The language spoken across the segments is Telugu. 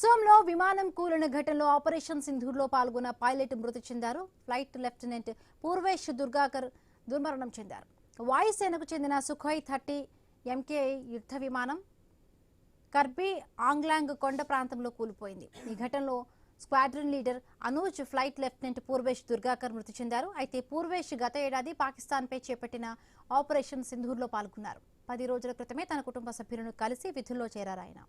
అసోంలో విమానం కూలిన ఘటనలో ఆపరేషన్ సింధూర్లో పాల్గొన్న పైలట్ మృతి చెందారు. ఫ్లైట్ లెఫ్టినెంట్ పూర్వేష్ దుర్గాకర్ దుర్మరణం చెందారు. వాయుసేనకు చెందిన సుఖోయ్ 30 ఎంకే యుద్ధ విమానం కర్బీ ఆంగ్లాంగ్ కొండ ప్రాంతంలో కూలిపోయింది. ఈ ఘటనలో squadron leader Anuj, flight lieutenant Purvesh Durgakar మృతి చెందారు. అయితే పూర్వేష్ గత ఏడాది పాకిస్తాన్పై చేపట్టిన ఆపరేషన్ సింధూర్లో పాల్గొన్నారు. 10 రోజుల క్రితమే తన కుటుంబ సభ్యులను కలిసి విధుల్లో చేరారు ఆయన.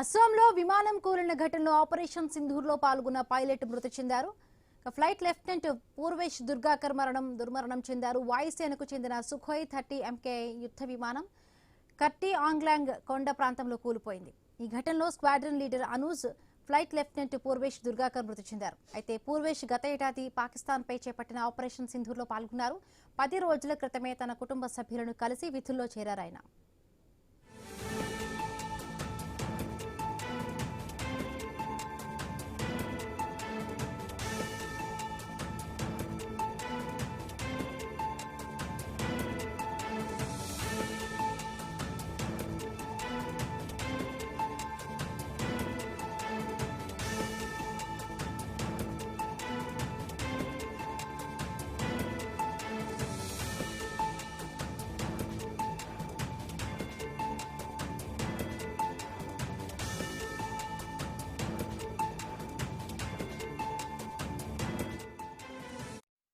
అస్సాంలో విమానం కూలిన ఘటనలో ఆపరేషన్ సింధూర్లో పాల్గొన్న పైలట్ మృతి చెందారు. ఫ్లైట్ లెఫ్టినెంట్ పూర్వేష్ దుర్గాకర్ దుర్మరణం చెందారు. వాయుసేనకు చెందిన సుఖోయ్ 30 ఎంకే యుద్ధ విమానం కర్టీ ఆంగ్లాంగ్ కొండ ప్రాంతంలో కూలిపోయింది. ఈ ఘటనలో squadron leader Anuj, flight lieutenant Purvesh Durgakar మృతి చెందారు. అయితే పూర్వేష్ గత ఏడాది పాకిస్తాన్పై చేపట్టిన ఆపరేషన్ సింధూర్లో పాల్గొన్నారు. 10 రోజుల క్రితమే తన కుటుంబ సభ్యులను కలిసి విధుల్లో చేరారు ఆయన.